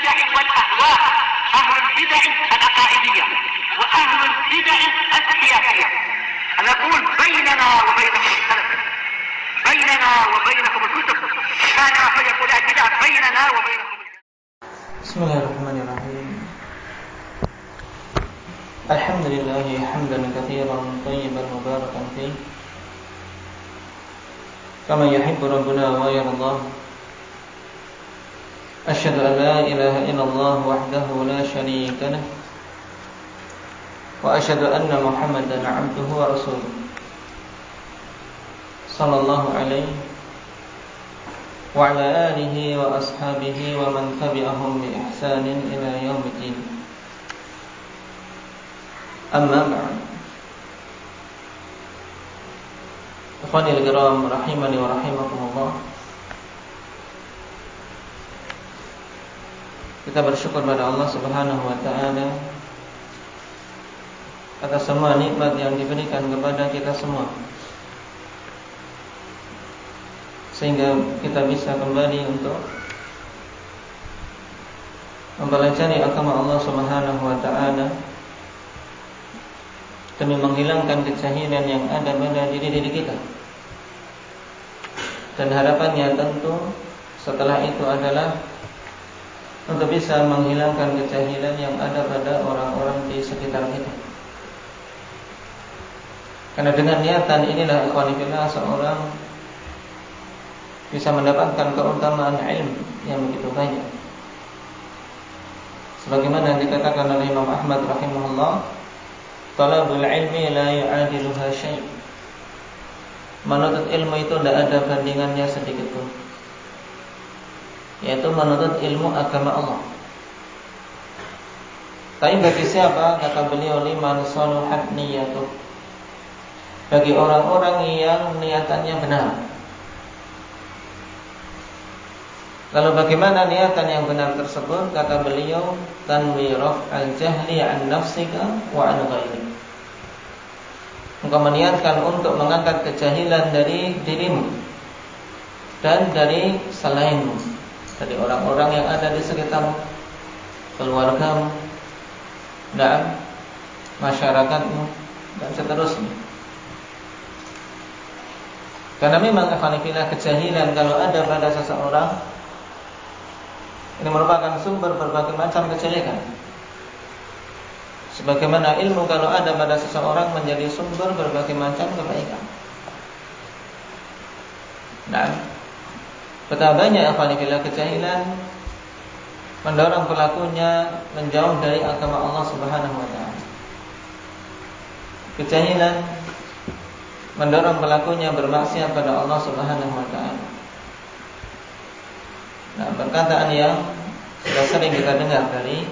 البدع والأهواء، أهل البدع العقائدية وأهل البدع السياسية. نقول بيننا وبينكم السلف، بيننا وبينكم الكتب، كان فيقول البدع بيننا وبينكم. بسم الله الرحمن الرحيم. الحمد لله حمدا كثيرا طيبا مباركا فيه كما يحب ربنا ويرضى. أشهد أن لا إله إلا الله وحده لا شريك له، وأشهد أن محمدا عبده ورسوله صلى الله عليه وعلى آله وأصحابه ومن تبعهم بإحسان إلى يوم الدين. أما بعد، إخواني الكرام رحمني ورحمكمullah. Kita bersyukur pada Allah Subhanahu wa taala atas semua nikmat yang diberikan kepada kita semua, sehingga kita bisa kembali untuk mempelajari agama Allah Subhanahu wa taala demi menghilangkan kejahilan yang ada pada diri kita. Dan harapannya tentu setelah itu adalah untuk bisa menghilangkan kejahilan yang ada pada orang-orang di sekitar kita. Karena dengan niatan inilah ikhwan fillah seorang bisa mendapatkan keutamaan ilmu yang begitu banyak. Sebagaimana dikatakan oleh Imam Ahmad rahimahullah, talabul ilmi la yu'adiluha syai'. Menuntut ilmu itu tidak ada bandingannya sedikit pun, yaitu menuntut ilmu agama Allah. Tapi bagi siapa, kata beliau, liman saluhat niyatuh, bagi orang-orang yang niatannya benar. Lalu bagaimana niatan yang benar tersebut? Kata beliau, tanwi raf'al jahli an nafsika wa an ghairi. Engkau meniatkan untuk mengangkat kejahilan dari dirimu dan dari selainmu, dari orang-orang yang ada di sekitarmu, keluargamu, dan masyarakatmu, dan seterusnya. Karena memang ikhwanifillah kejahilan kalau ada pada seseorang, ini merupakan sumber berbagai macam kejelekan. Sebagaimana ilmu kalau ada pada seseorang menjadi sumber berbagai macam kebaikan. Dan betapa banyak ikhwanifillah kejahilan mendorong pelakunya menjauh dari agama Allah Subhanahu wa taala. Kejahilan mendorong pelakunya bermaksiat pada Allah Subhanahu wa taala. Nah, perkataan yang sudah sering kita dengar dari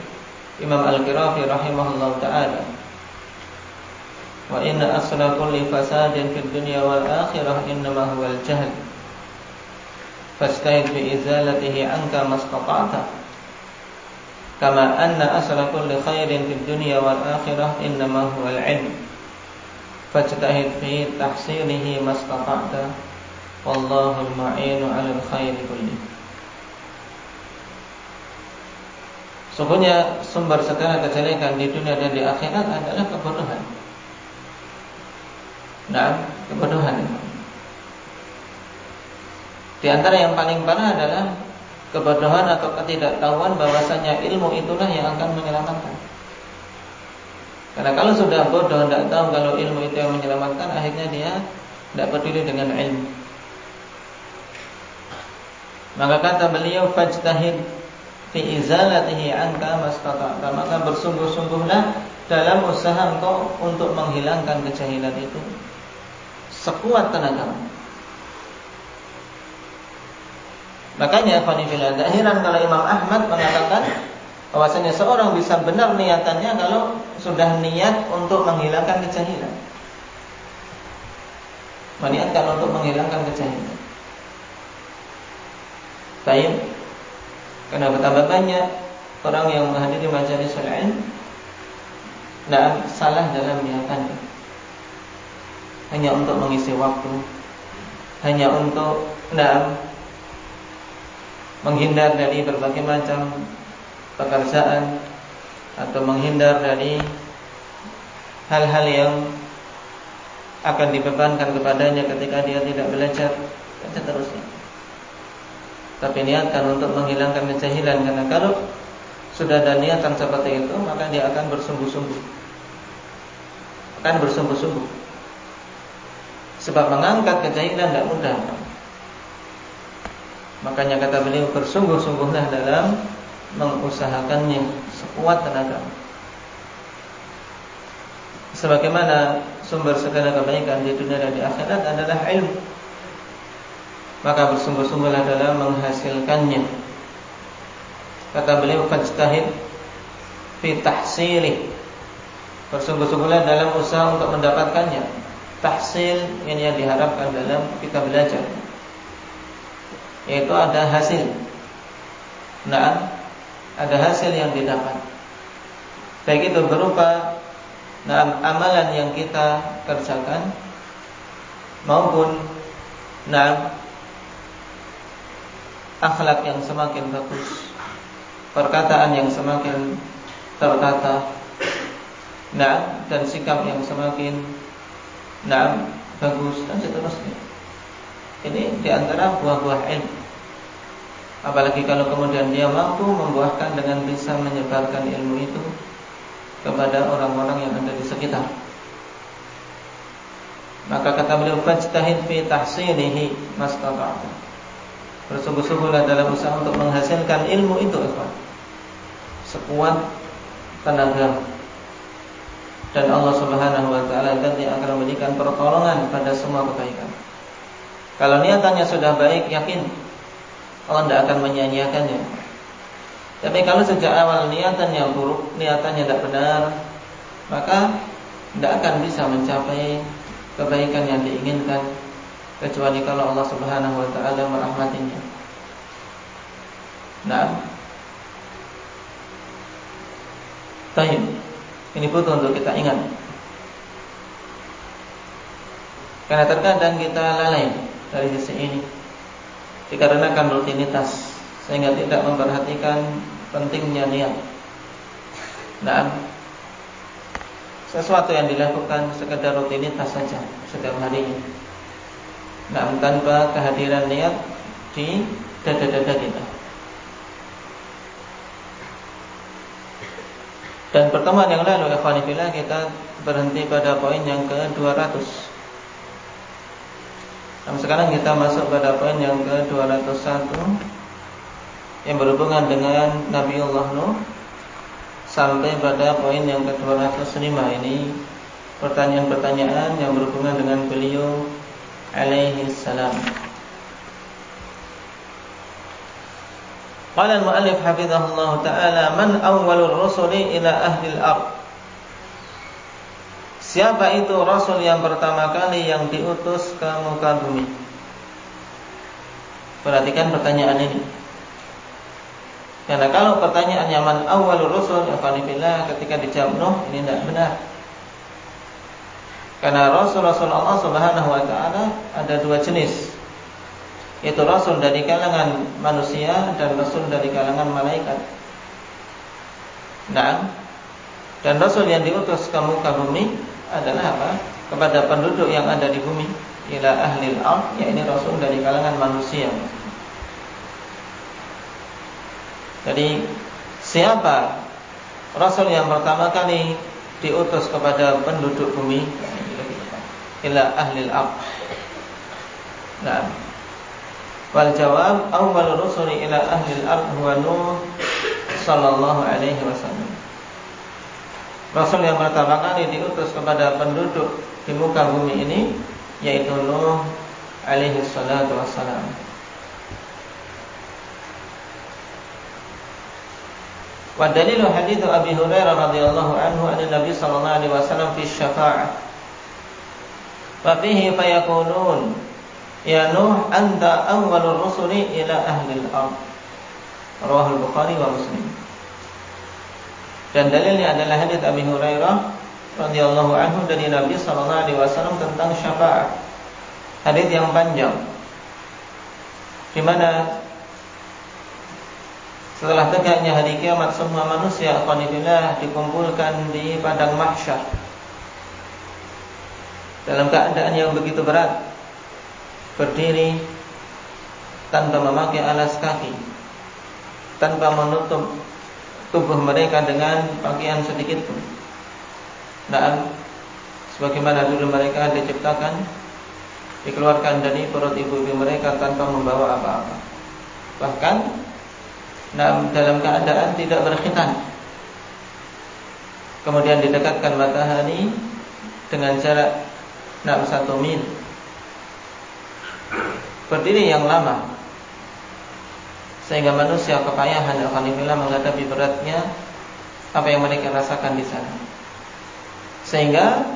Imam Al-Qirafi rahimahullah ta'ala, wa inna asla kulli fasadin fid dunya wal akhirah innama huwal jahl fastahid bi izalatihi anka mastata'ta kama anna asla kulli khairin fid dunya wal akhirah innama huwal ilm fajtahid fi tahsilihi mastata'ta wallahu al-ma'inu 'alal khairi kulli. Sungguhnya sumber segala kejelekan di dunia dan di akhirat adalah kebodohan. Nah, kebodohan. Di antara yang paling parah adalah kebodohan atau ketidaktahuan bahwasanya ilmu itulah yang akan menyelamatkan. Karena kalau sudah bodoh, tidak tahu kalau ilmu itu yang menyelamatkan, akhirnya dia tidak peduli dengan ilmu. Maka kata beliau, fajtahid fi izalatihi anka mastata'ta, maka bersungguh-sungguhlah dalam usaha engkau untuk menghilangkan kejahilan itu sekuat tenaga. Makanya ikhwanifillah, tidak heran kalau Imam Ahmad mengatakan bahwasanya seorang bisa benar niatannya kalau sudah niat untuk menghilangkan kejahilan, meniatkan untuk menghilangkan kejahilan. Baik. Karena betapa banyak orang yang menghadiri majelis ilmu dan salah dalam niatannya, hanya untuk mengisi waktu, hanya untuk menghindar dari berbagai macam pekerjaan atau menghindar dari hal-hal yang akan dibebankan kepadanya ketika dia tidak belajar dan seterusnya. Tapi niatkan untuk menghilangkan kejahilan, karena kalau sudah ada niatan seperti itu, maka dia akan bersungguh-sungguh. Sebab mengangkat kejahilan tidak mudah. Makanya kata beliau, bersungguh-sungguhlah dalam mengusahakannya sekuat tenaga. Sebagaimana sumber segala kebaikan di dunia dan di akhirat adalah ilmu, maka bersungguh-sungguhlah dalam menghasilkannya. Kata beliau, fajtahid fi tahsili, bersungguh-sungguhlah dalam usaha untuk mendapatkannya. Tahsil ini yang diharapkan dalam kita belajar, yaitu ada hasil. Nah, ada hasil yang didapat, baik itu berupa amalan yang kita kerjakan maupun akhlak yang semakin bagus, perkataan yang semakin tertata, dan sikap yang semakin bagus dan seterusnya. Ini diantara buah-buah ilmu. Apalagi kalau kemudian dia mampu membuahkan dengan bisa menyebarkan ilmu itu kepada orang-orang yang ada di sekitar. Maka kata beliau, fajtahid fi tahsinihi mastata'ta, bersungguh-sungguhlah dalam usaha untuk menghasilkan ilmu itu, sekuat tenaga. Dan Allah Subhanahu wa ta'ala nanti akan memberikan pertolongan pada semua kebaikan. Kalau niatannya sudah baik, yakin Allah tidak akan menyia-nyiakannya. Tapi kalau sejak awal niatannya buruk, niatannya tidak benar, maka tidak akan bisa mencapai kebaikan yang diinginkan, kecuali kalau Allah Subhanahu wa ta'ala merahmatinya. Baik, ini butuh untuk kita ingat, karena terkadang kita lalai dari sisi ini dikarenakan rutinitas, sehingga tidak memperhatikan pentingnya niat. Sesuatu yang dilakukan sekedar rutinitas saja setiap harinya, tanpa kehadiran niat di dada-dada kita. Dan pertemuan yang lalu, ikhwani fillah, kita berhenti pada poin yang ke-200. Dan sekarang kita masuk pada poin yang ke-201 yang berhubungan dengan Nabiullah Nuh sampai pada poin yang ke-205. Ini pertanyaan-pertanyaan yang berhubungan dengan beliau alaihi salam. Qala al-mu'allif hafizahullah ta'ala, man awwalur rusuli ila ahli al-ard. Siapa itu Rasul yang pertama kali yang diutus ke muka bumi? Perhatikan pertanyaan ini, karena kalau pertanyaannya man awwalur rusul, alhamdulillah, ketika dijawab Nuh, ini tidak benar. Karena Rasul-Rasul Allah Subhanahu wa ta'ala ada dua jenis, yaitu Rasul dari kalangan manusia dan Rasul dari kalangan malaikat. Dan Rasul yang diutus ke muka bumi adalah apa? Kepada penduduk yang ada di bumi, ila ahlil ard, yakni Rasul dari kalangan manusia. Jadi siapa Rasul yang pertama kali diutus kepada penduduk bumi? Ila ahlil ard. Wal jawab, awwal rusuli ila ahlil ard huwa Nuh sallallahu alaihi wasallam. Rasul yang pertama kali diutus kepada penduduk di muka bumi ini yaitu Nuh alaihi salatu wassalam. Wa dalilu hadits Abi Hurairah radhiyallahu anhu anna Nabi sallallahu alaihi wasallam fi syafa'ah. Wa fihi fayaqulun ya Nuh anta awwalur rusuli ila ahli al-ard. Rawahul Bukhari wa Muslim. Dan dalilnya adalah hadits Abi Hurairah radhiyallahu anhu dari Nabi sallallahu alaihi wasallam tentang syafaat. Hadits yang panjang, di mana Setelah tegaknya hari kiamat, semua manusia qanifillah dikumpulkan di padang mahsyar dalam keadaan yang begitu berat, berdiri tanpa memakai alas kaki, tanpa menutup tubuh mereka dengan pakaian sedikit pun. Nah, sebagaimana dulu mereka diciptakan, dikeluarkan dari perut ibu-ibu mereka tanpa membawa apa-apa. Bahkan dalam keadaan tidak berkhitan. Kemudian didekatkan matahari dengan jarak 1 mil. Berdiri yang lama, sehingga manusia kepayahan alhamdulillah menghadapi beratnya apa yang mereka rasakan di sana. Sehingga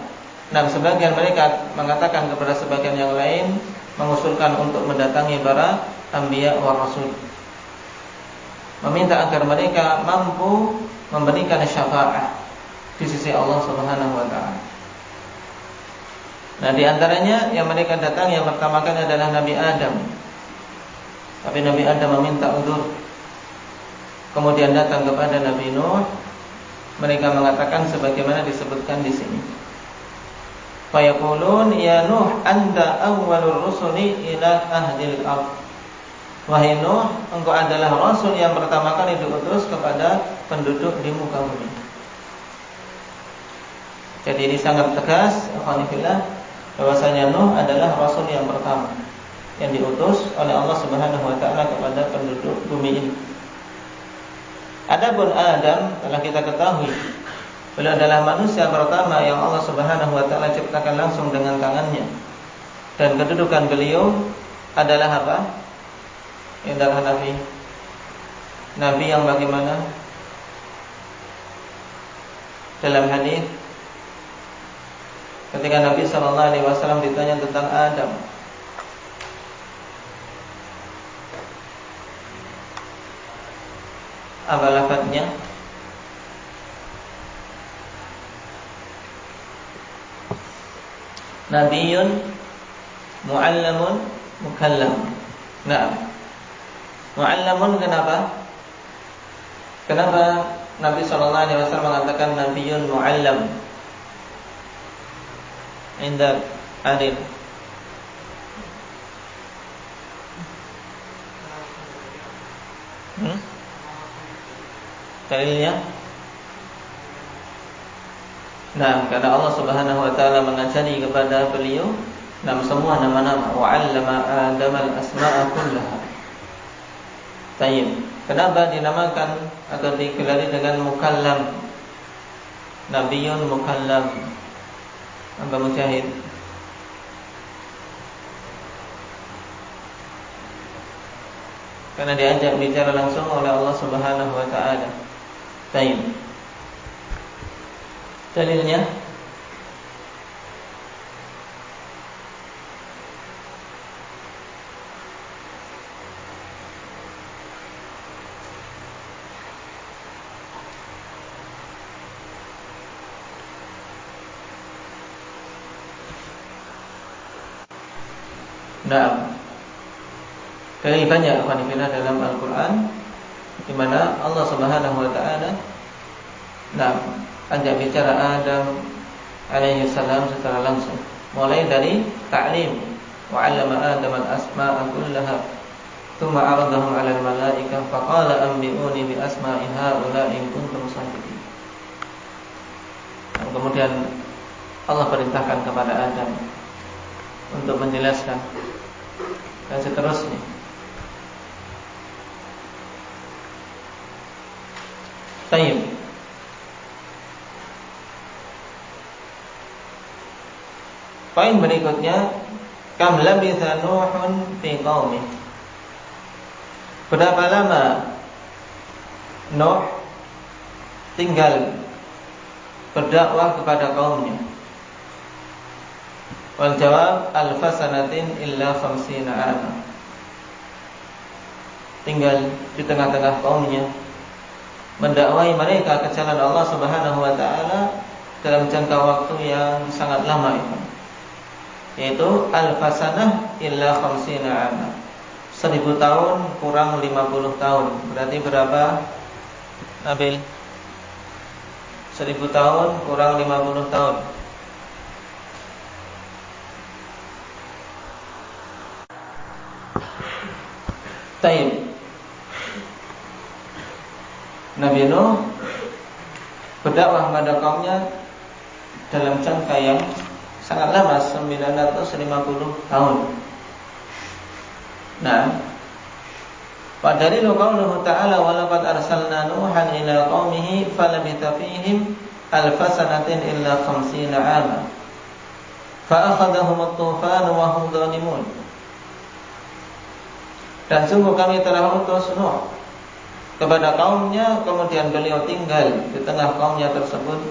sebagian mereka mengatakan kepada sebagian yang lain, mengusulkan untuk mendatangi para anbiya wa rasul, meminta agar mereka mampu memberikan syafaat di sisi Allah Subhanahu wa taala. Nah, di antaranya yang mereka datang yang pertama kali adalah Nabi Adam. Tapi Nabi Adam meminta udzur. Kemudian datang kepada Nabi Nuh. Mereka mengatakan sebagaimana disebutkan di sini. Fayaqulun ya Nuh anta awwalur rusuli ila ahlil ardh. Wahai Nuh, engkau adalah rasul yang pertama kali diutus kepada penduduk di muka bumi. Jadi ini sangat tegas, alhamdulillah, bahwasanya Nuh adalah rasul yang pertama yang diutus oleh Allah Subhanahu wa taala kepada penduduk bumi ini. Adapun Adam telah kita ketahui, beliau adalah manusia pertama yang Allah Subhanahu wa taala ciptakan langsung dengan tangannya. Dan kedudukan beliau adalah apa? Adalah nabi. Nabi yang bagaimana? Dalam hadis ketika Nabi sallallahu alaihi wasallam ditanya tentang Adam, apa lafadznya? Nabiyyun mu'allamun mukallam. Nah, mu'allamun kenapa? Kenapa Nabi sallallahu alaihi wasallam mengatakan nabiyyun mu'allam? Indah adil. Dalilnya? Nah, karena Allah Subhanahu wa taala mengajari kepada beliau semua nama-nama, wa 'allama Adam al-asma'a kullaha. Tayyib. Kenapa dinamakan atau digelari dengan mukallam? Nabiyyun mukallam. Aba Mujahid. Karena diajak bicara langsung oleh Allah Subhanahu wa taala. Baik. Dalilnya dari banyak qanifillah dalam Al-Quran di mana Allah Subhanahu wa taala ajak bicara Adam alaihi salam secara langsung, mulai dari ta'lim wa 'allama Adam al-asma'a kullaha thumma 'aradahum 'ala al-malaikah faqala anbi'uni bi asma'i haula'i in kuntum shadiqin. Kemudian Allah perintahkan kepada Adam untuk menjelaskan dan seterusnya. Baik. Poin berikutnya, kam labitha Nuhun fi qaumih. Berapa lama Nuh tinggal berdakwah kepada kaumnya? Wal jawab alfasanatin illa 50 'ama. Tinggal di tengah-tengah kaumnya, mendakwai mereka ke jalan Allah Subhanahu wa taala dalam jangka waktu yang sangat lama itu, yaitu alfasanah illa 50 'ama, 1000 tahun kurang 50 tahun. Berarti berapa, Nabil? 1000 tahun kurang 50 tahun. Taib. Nabi Nuh berdakwah pada kaumnya dalam jangka yang sangat lama, 950 tahun. Nah, padahal qauluhu ta'ala wa laqad arsalna Nuhan ila qaumihi falabitha fihim alfa sanatin illa 50 'ama fa akhadhahum at-tufan wa hum dhalimun. Dan sungguh kami telah utus Nuh kepada kaumnya, kemudian beliau tinggal di tengah kaumnya tersebut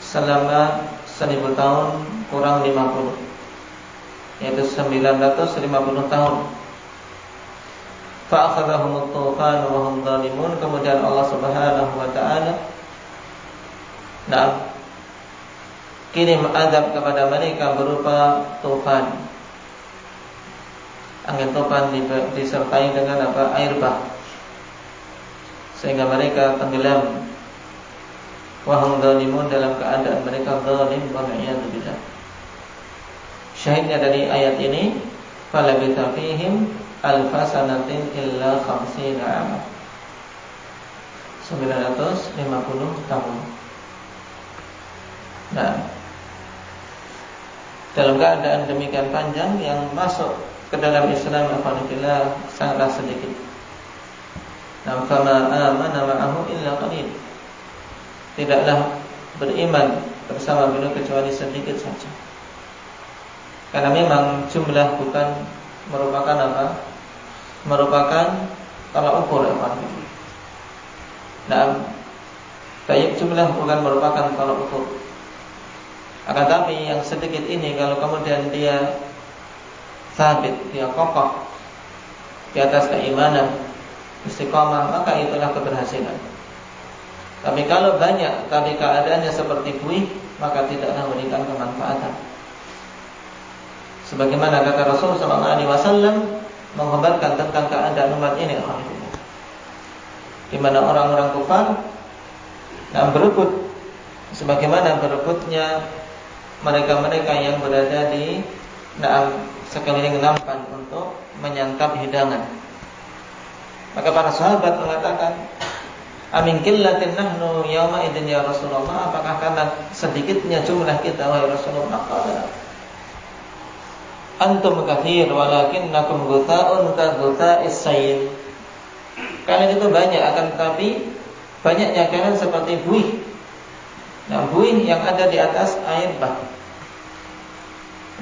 selama 1000 tahun kurang 50, yaitu 950 tahun. Fa'akhadhahumut tufan wa hum dhalimun. Kemudian Allah Subhanahu wa taala kirim azab kepada mereka berupa tufan. Angin tufan disertai dengan air bah, sehingga mereka tenggelam. Wa hum dhalimun, dalam keadaan mereka zalim, wa na'udzubillah. Syahidnya dari ayat ini, falabitha fihim alfa sanatin illa 50 'ama, 950 tahun. Nah, dalam keadaan demikian panjang, yang masuk ke dalam Islam alhamdulillah sangatlah sedikit. Nah, fama amana ma'ahu illa qalil. Tidaklah beriman bersama beliau kecuali sedikit saja. Karena memang jumlah bukan merupakan apa? Merupakan tolak ukur apa? Nah, baik, jumlah bukan merupakan tolak ukur. Akan tapi yang sedikit ini kalau kemudian dia sabit, dia kokoh di atas keimanan, istiqamah, maka itulah keberhasilan. Tapi kalau banyak tapi keadaannya seperti buih, maka tidaklah memberikan kemanfaatan. Sebagaimana kata Rasul sallallahu alaihi wasallam mengkhabarkan tentang keadaan umat ini, alhamdulillah, di mana orang-orang kufar berebut sebagaimana berebutnya mereka-mereka yang berada di sekeliling nampan untuk menyantap hidangan. Maka para sahabat mengatakan, amin qillatin nahnu yauma idzin ya Rasulullah, apakah karena sedikitnya jumlah kita wahai Rasulullah? Qala antum katsir walakinnakum ghutha'un ka ghutha'is sayl. Kalian itu banyak, akan tetapi banyaknya kalian seperti buih. Nah, buih yang ada di atas air bah.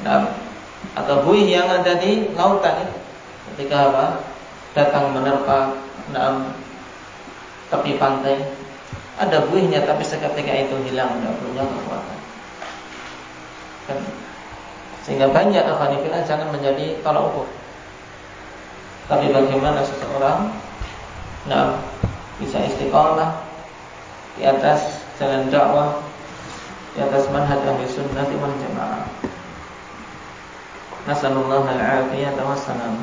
Nah, atau buih yang ada di lautan ketika apa? Datang menerpa tepi pantai, ada buihnya tapi seketika itu hilang, tidak punya kekuatan. Sehingga banyak alhamdulillah jangan menjadi tolak ukur. Tapi bagaimana seseorang bisa istiqamah di atas jalan dakwah, di atas manhaj ahli sunnah wal jamaah. Nasallallahu al-afiyata wassalam.